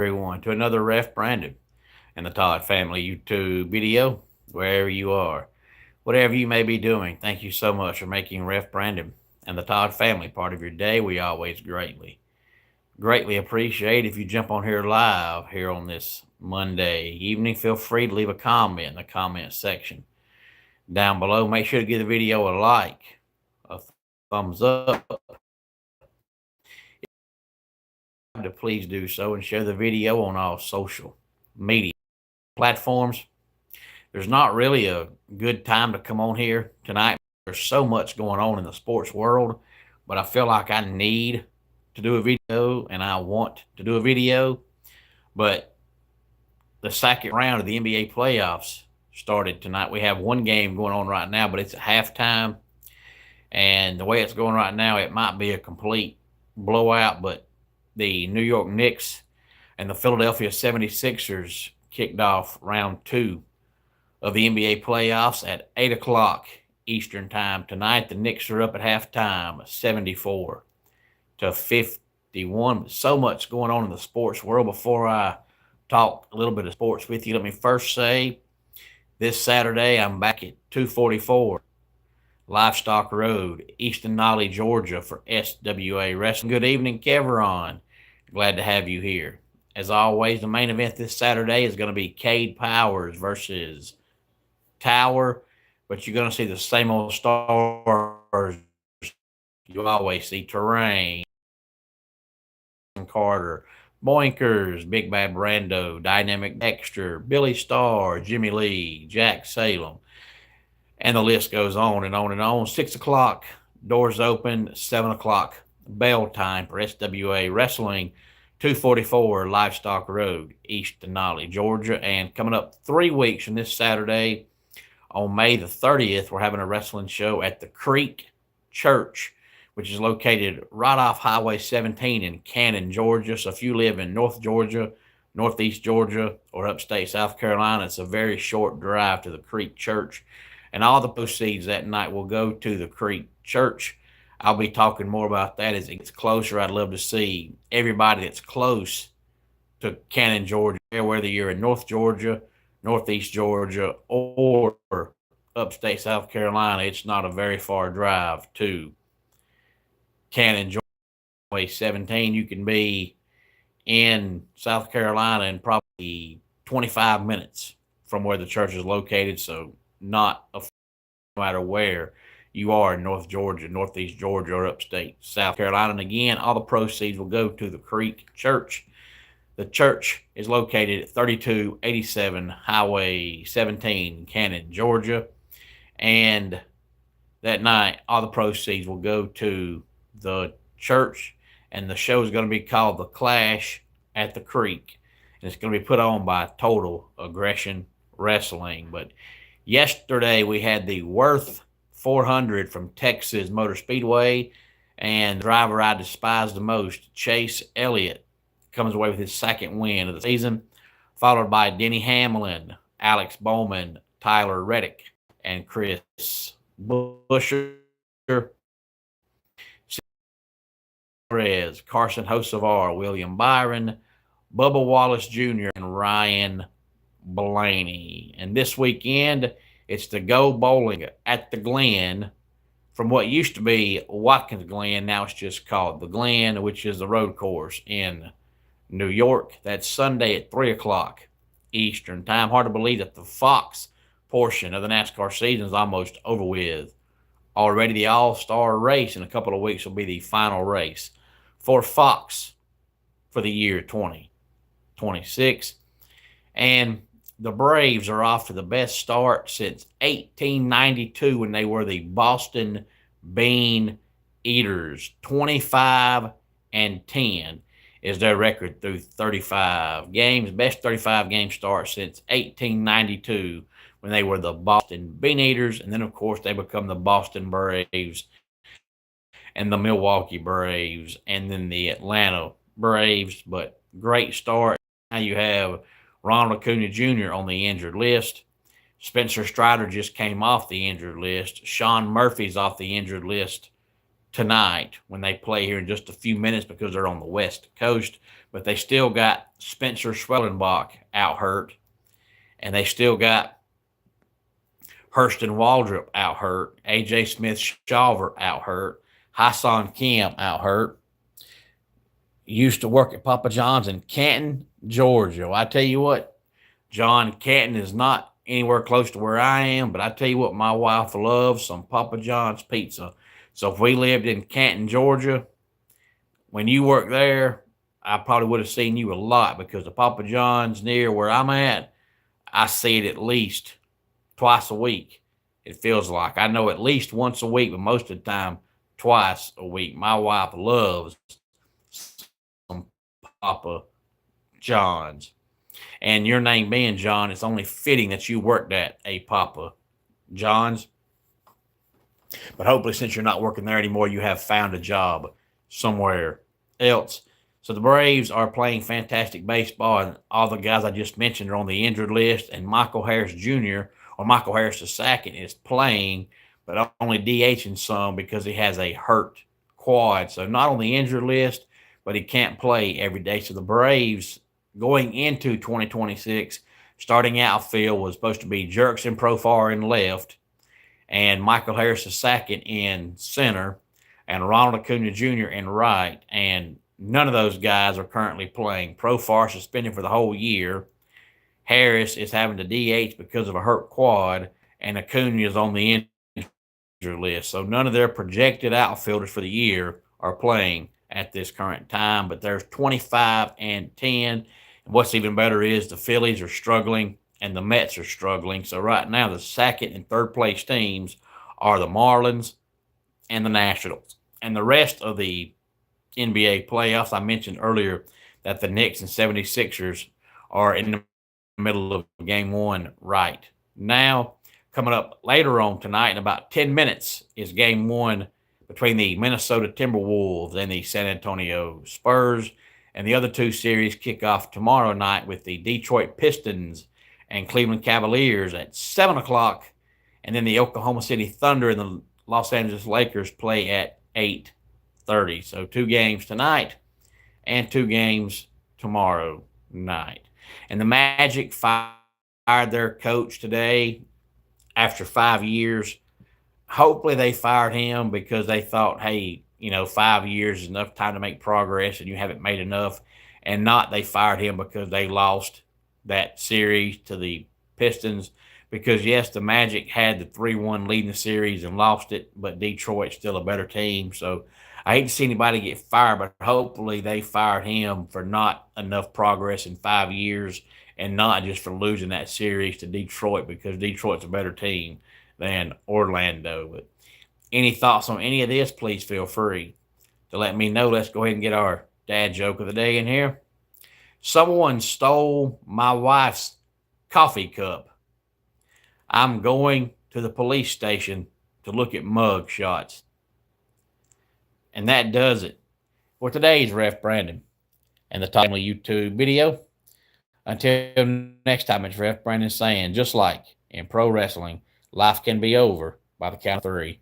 everyone to another Ref Brandon and the Todd Family YouTube video, wherever you are, whatever you may be doing. Thank you so much for making Ref Brandon and the Todd Family part of your day. We always greatly appreciate if you jump on here live here on this Monday evening. Feel free to leave a comment in the comment section down below. Make sure to give the video a like, a thumbs up. To please do so and share the video on all social media platforms. There's not really a good time to come on here tonight. There's so much going on in the sports world, but I feel like I need to do a video and I want to do a video. But the second round of the NBA playoffs started tonight. We have one game going on right now, but it's at halftime. And the way it's going right now, it might be a complete blowout, but the New York Knicks and the Philadelphia 76ers kicked off round two of the NBA playoffs at 8 o'clock Eastern time tonight. The Knicks are up at halftime, 74-51. So much going on in the sports world. Before I talk a little bit of sports with you, let me first say this Saturday I'm back at 244 Livestock Road, Easton Nolly, Georgia for SWA Wrestling. Good evening, Kevron. Glad to have you here. As always, the main event this Saturday is going to be Cade Powers versus Tower, but you're going to see the same old stars you always see. Terrain, Carter, Boinkers, Big Bad Brando, Dynamic Dexter, Billy Starr, Jimmy Lee, Jack Salem, and the list goes on and on and on. 6 o'clock, doors open. 7 o'clock, bell time for SWA Wrestling, 244 Livestock Road, East Denali, Georgia. And coming up 3 weeks from this Saturday, on May the 30th, we're having a wrestling show at the Creek Church, which is located right off Highway 17 in Cannon, Georgia. So if you live in North Georgia, Northeast Georgia, or upstate South Carolina, it's a very short drive to the Creek Church. And all the proceeds that night will go to the Creek Church. I'll be talking more about that as it gets closer. I'd love to see everybody that's close to Cannon, Georgia, whether you're in North Georgia, Northeast Georgia, or upstate South Carolina. It's not a very far drive to Cannon, Georgia. Way 17, you can be in South Carolina in probably 25 minutes from where the church is located. So not a no matter where you are in North Georgia, Northeast Georgia, or upstate South Carolina. And again, all the proceeds will go to the Creek Church. The church is located at 3287 Highway 17, Cannon, Georgia. And that night, all the proceeds will go to the church. And the show is going to be called The Clash at the Creek. And it's going to be put on by Total Aggression Wrestling. But yesterday, we had the Worth 400 from Texas Motor Speedway, and the driver I despise the most, Chase Elliott, comes away with his second win of the season, followed by Denny Hamlin, Alex Bowman, Tyler Reddick, and Chris Busher, Perez, Carson Hocevar, William Byron, Bubba Wallace Jr., and Ryan Blaney. And this weekend, it's the Go Bowling at the Glen from what used to be Watkins Glen. Now it's just called the Glen, which is the road course in New York. That's Sunday at 3 o'clock Eastern time. Hard to believe that the Fox portion of the NASCAR season is almost over with. Already the All-Star race in a couple of weeks will be the final race for Fox for the year 2026. And the Braves are off to the best start since 1892 when they were the Boston Bean Eaters. 25-10 is their record through 35 games. Best 35 game start since 1892 when they were the Boston Bean Eaters. And then, of course, they become the Boston Braves and the Milwaukee Braves and then the Atlanta Braves. But great start. Now you have Ronald Acuna Jr. on the injured list. Spencer Strider just came off the injured list. Sean Murphy's off the injured list tonight when they play here in just a few minutes because they're on the West Coast. But they still got Spencer Schwellenbach out hurt, and they still got Hurston Waldrop out hurt, A.J. Smith-Shawver out hurt, Hassan Kim out hurt. Used to work at Papa John's in Canton, Georgia. Well, I tell you what, John, Canton is not anywhere close to where I am, but I tell you what, my wife loves some Papa John's pizza. So if we lived in Canton, Georgia, when you worked there, I probably would have seen you a lot, because the Papa John's near where I'm at, I see it at least twice a week. It feels like I know at least once a week, but most of the time twice a week. My wife loves some Papa John's. And your name being John, it's only fitting that you worked at a Papa John's. But hopefully, since you're not working there anymore, you have found a job somewhere else. So the Braves are playing fantastic baseball, and all the guys I just mentioned are on the injured list, and Michael Harris Jr. or Michael Harris II is playing, but only DHing some because he has a hurt quad. So not on the injured list, but he can't play every day. So the Braves, going into 2026, starting outfield was supposed to be Jurickson Profar in left, and Michael Harris II in center, and Ronald Acuna Jr. in right. And none of those guys are currently playing. Profar suspended for the whole year. Harris is having to DH because of a hurt quad, and Acuna is on the injury list. So none of their projected outfielders for the year are playing at this current time. But there's 25-10. And what's even better is the Phillies are struggling and the Mets are struggling. So right now, the second and third place teams are the Marlins and the Nationals. And the rest of the NBA playoffs, I mentioned earlier that the Knicks and 76ers are in the middle of game one right now. Coming up later on tonight in about 10 minutes is game one between the Minnesota Timberwolves and the San Antonio Spurs. And the other two series kick off tomorrow night with the Detroit Pistons and Cleveland Cavaliers at 7 o'clock. And then the Oklahoma City Thunder and the Los Angeles Lakers play at 8:30. So 2 games tonight and 2 games tomorrow night. And the Magic fired their coach today after 5 years. Hopefully they fired him because they thought, hey, 5 years is enough time to make progress and you haven't made enough. And not they fired him because they lost that series to the Pistons. Because, yes, the Magic had the 3-1 lead in the series and lost it, but Detroit's still a better team. So I hate to see anybody get fired, but hopefully they fired him for not enough progress in 5 years and not just for losing that series to Detroit, because Detroit's a better team than Orlando. But any thoughts on any of this, please feel free to let me know. Let's go ahead and get our dad joke of the day in here. Someone stole my wife's coffee cup. I'm going to the police station to look at mug shots. And that does it for today's Ref Brandon and the timely YouTube video. Until next time, it's Ref Brandon saying, just like in pro wrestling, life can be over by the count of 3.